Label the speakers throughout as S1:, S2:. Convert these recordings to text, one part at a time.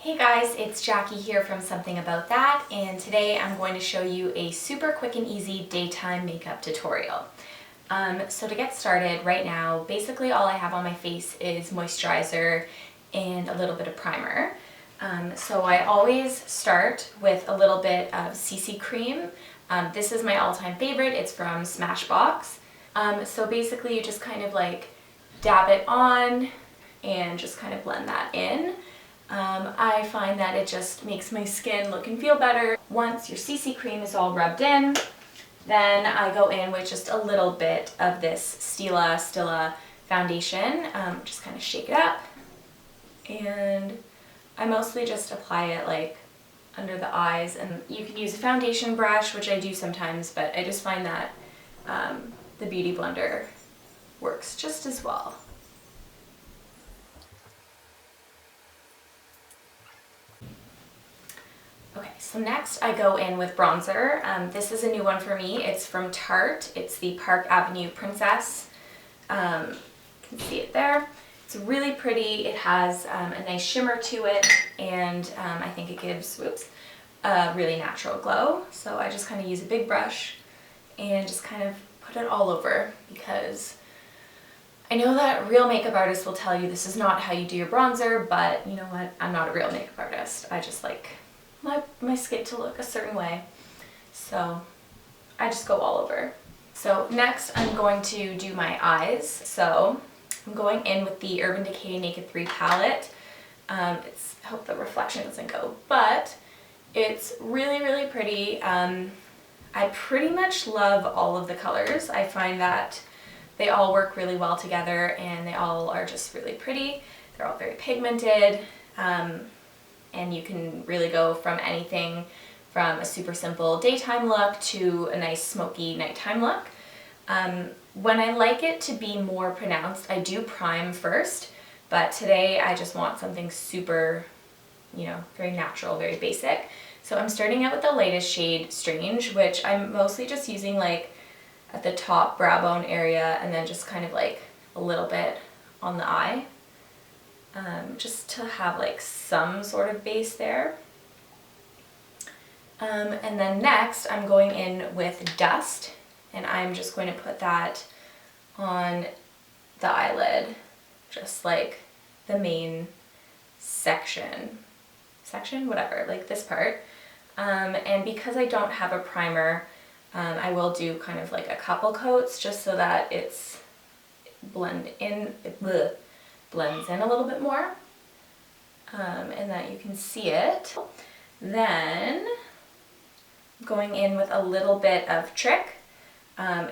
S1: Hey guys, it's Jackie here from Something About That, and today I'm going to show you a super quick and easy daytime makeup tutorial. So to get started right now, basically all I have on my face is moisturizer and a little bit of primer. So I always start with a little bit of CC cream. This is my all-time favorite. It's from Smashbox. So basically you just kind of like dab it on and just kind of blend that in. I find that it just makes my skin look and feel better. Once your CC cream is all rubbed in, then I go in with just a little bit of this Stila foundation. Just kind of shake it up, and I mostly just apply it like under the eyes, and you can use a foundation brush, which I do sometimes, but I just find that the Beauty Blender works just as well. Okay, so next I go in with bronzer. This is a new one for me. It's from Tarte. It's the Park Avenue Princess. You can see it there. It's really pretty. It has a nice shimmer to it, and I think it gives a really natural glow. So I just kind of use a big brush and just kind of put it all over, because I know that real makeup artists will tell you this is not how you do your bronzer, but you know what? I'm not a real makeup artist. I just like my skin to look a certain way, so I just go all over. So next I'm going to do my eyes. So I'm going in with the Urban Decay Naked3 Palette. I hope the reflection doesn't go, but it's really pretty. I pretty much love all of the colors. I find that they all work really well together, and they all are just really pretty. They're all very pigmented. And you can really go from anything from a super simple daytime look to a nice smoky nighttime look. When I like it to be more pronounced, I do prime first, but today I just want something super, very natural, very basic. So I'm starting out with the lightest shade, Strange, which I'm mostly just using like at the top brow bone area, and then just kind of like a little bit on the eye. Just to have like some sort of base there. And then next I'm going in with Dust, and I'm just going to put that on the eyelid, just like the main section, whatever, like this part. And because I don't have a primer, I will do kind of like a couple coats just so that it's blends in a little bit more, and that you can see it. Then going in with a little bit of Trick,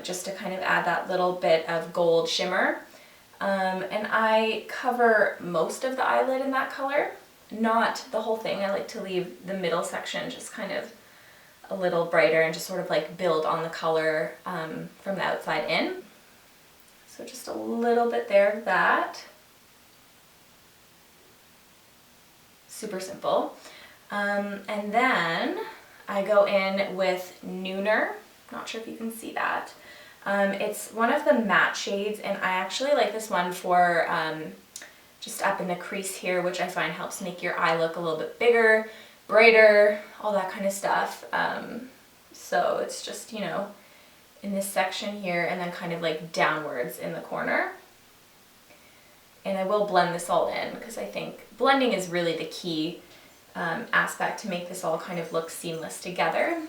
S1: just to kind of add that little bit of gold shimmer. And I cover most of the eyelid in that color, not the whole thing. I like to leave the middle section just kind of a little brighter and just sort of like build on the color from the outside in. So just a little bit there of that. Super simple. And then I go in with Nooner. Not sure if you can see that. It's one of the matte shades, and I actually like this one for just up in the crease here, which I find helps make your eye look a little bit bigger, brighter, all that kind of stuff. So it's just, in this section here, and then kind of like downwards in the corner. And I will blend this all in, because I think blending is really the key aspect to make this all kind of look seamless together.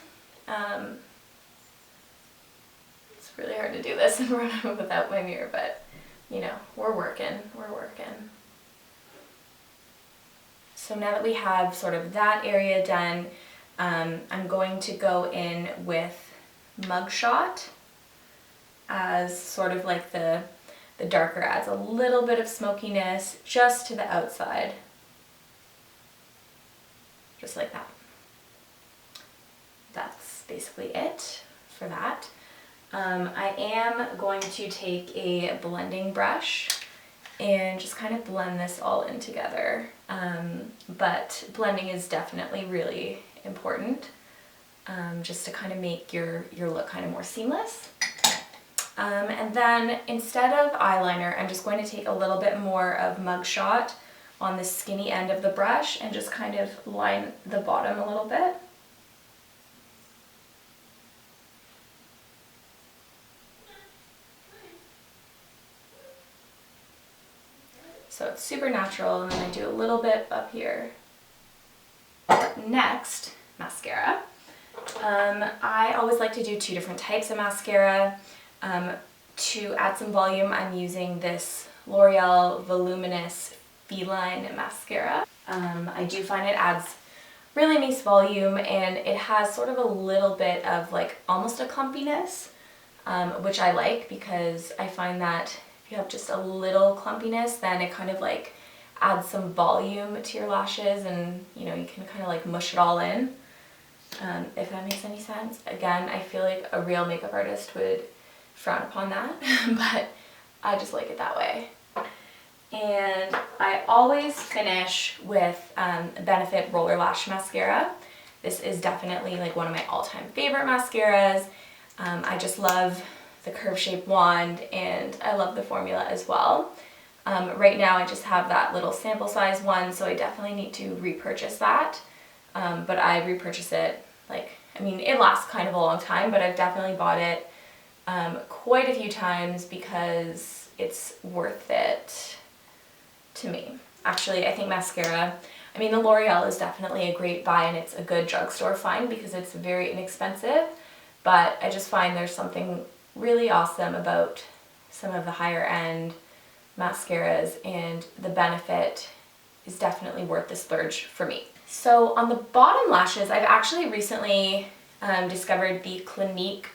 S1: It's really hard to do this without my mirror, but we're working. So now that we have sort of that area done, I'm going to go in with Mugshot as sort of like the darker, adds a little bit of smokiness just to the outside. Just like that. That's basically it for that. I am going to take a blending brush and just kind of blend this all in together. But blending is definitely really important, just to kind of make your look kind of more seamless. And then instead of eyeliner, I'm just going to take a little bit more of Mugshot on the skinny end of the brush and just kind of line the bottom a little bit. So it's super natural, and then I do a little bit up here. Next, mascara. I always like to do two different types of mascara. To add some volume, I'm using this L'Oreal Voluminous Feline Mascara. I do find it adds really nice volume, and it has sort of a little bit of like almost a clumpiness, which I like because I find that if you have just a little clumpiness, then it kind of like adds some volume to your lashes, and you know, you can kind of like mush it all in, if that makes any sense. Again, I feel like a real makeup artist would frown upon that, but I just like it that way. And I always finish with Benefit Roller Lash Mascara. This is definitely like one of my all-time favorite mascaras. I just love the curve shape wand, and I love the formula as well. Right now I just have that little sample size one, so I definitely need to repurchase that. But I repurchase it, like, I mean, it lasts kind of a long time, but I've definitely bought it quite a few times because it's worth it to me. Actually, I think mascara, I mean, the L'Oreal is definitely a great buy, and it's a good drugstore find because it's very inexpensive, but I just find there's something really awesome about some of the higher end mascaras, and the Benefit is definitely worth the splurge for me. So on the bottom lashes, I've actually recently discovered the Clinique,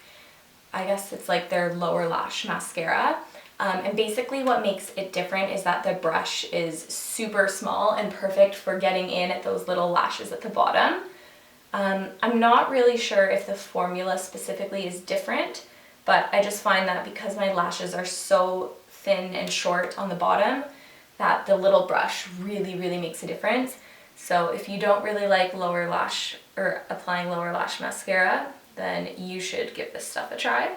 S1: I guess it's like their lower lash mascara. And basically what makes it different is that the brush is super small and perfect for getting in at those little lashes at the bottom. I'm not really sure if the formula specifically is different, but I just find that because my lashes are so thin and short on the bottom, that the little brush really, really makes a difference. So if you don't really like lower lash or applying lower lash mascara, then you should give this stuff a try.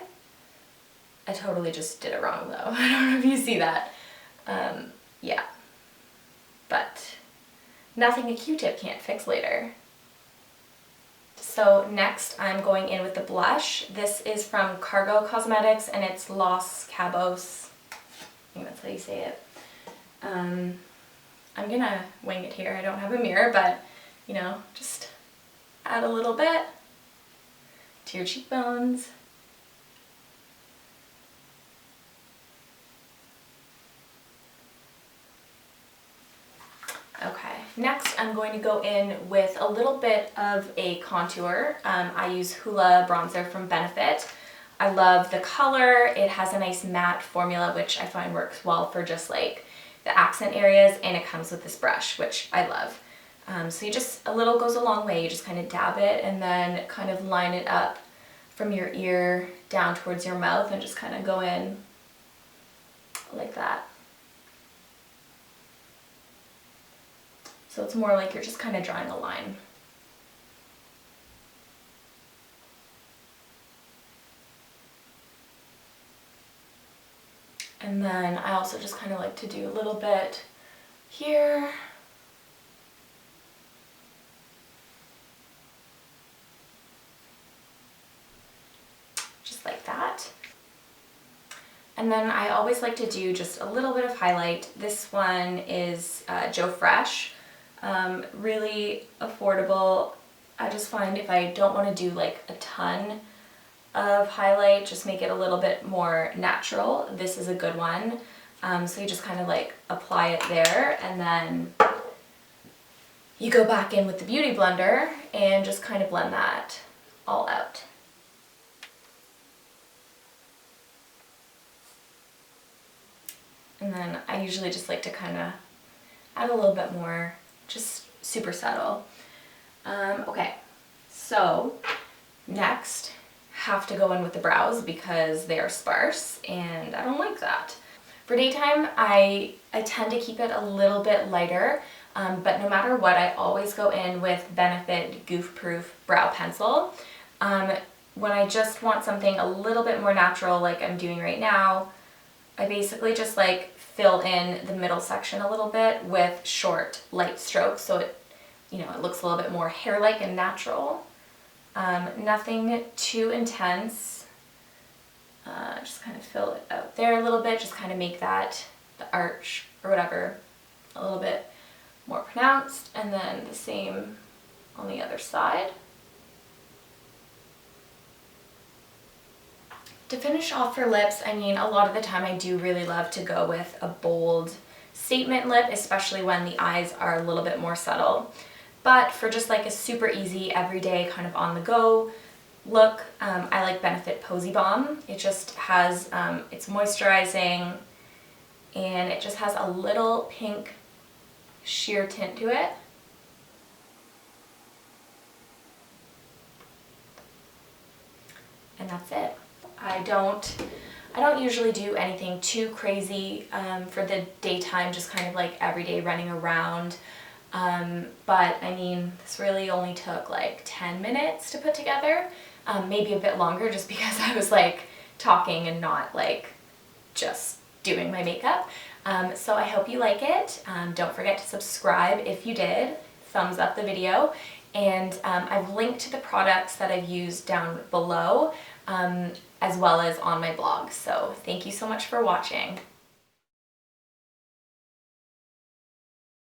S1: I totally just did it wrong though. I don't know if you see that. Yeah. But nothing a Q-tip can't fix later. So next I'm going in with the blush. This is from Cargo Cosmetics, and it's Los Cabos. I think that's how you say it. I'm gonna wing it here. I don't have a mirror, but you know, just add a little bit to your cheekbones. Okay, next I'm going to go in with a little bit of a contour. I use Hoola bronzer from Benefit. I love the color. It has a nice matte formula, which I find works well for just like the accent areas, and it comes with this brush, which I love. So you just, a little goes a long way. You just kind of dab it and then kind of line it up from your ear down towards your mouth and just kind of go in like that. So it's more like you're just kind of drawing a line. And then I also just kind of like to do a little bit here. Just like that. And then I always like to do just a little bit of highlight. This one is Joe Fresh. Really affordable. I just find if I don't want to do like a ton of highlight, just make it a little bit more natural, this is a good one. So you just kind of like apply it there, and then you go back in with the Beauty Blender and just kind of blend that all out. And then I usually just like to kind of add a little bit more, just super subtle. Okay, so next, have to go in with the brows because they are sparse and I don't like that. For daytime, I tend to keep it a little bit lighter, but no matter what, I always go in with Benefit Goof Proof Brow Pencil. When I just want something a little bit more natural like I'm doing right now, I basically just like fill in the middle section a little bit with short light strokes so it, you know, it looks a little bit more hair-like and natural. Nothing too intense. Just kind of fill it out there a little bit, just kind of make that, the arch or whatever, a little bit more pronounced, and then the same on the other side. To finish off for lips, I mean, a lot of the time I do really love to go with a bold statement lip, especially when the eyes are a little bit more subtle. But for just like a super easy, everyday kind of on the go look, I like Benefit Posy Balm. It just has, it's moisturizing, and it just has a little pink sheer tint to it. And that's it. I don't usually do anything too crazy for the daytime, just kind of like everyday running around. But I mean, this really only took like 10 minutes to put together, maybe a bit longer just because I was like talking and not like just doing my makeup. So I hope you like it. Don't forget to subscribe if you did, thumbs up the video, and I've linked to the products that I've used down below, as well as on my blog. So thank you so much for watching.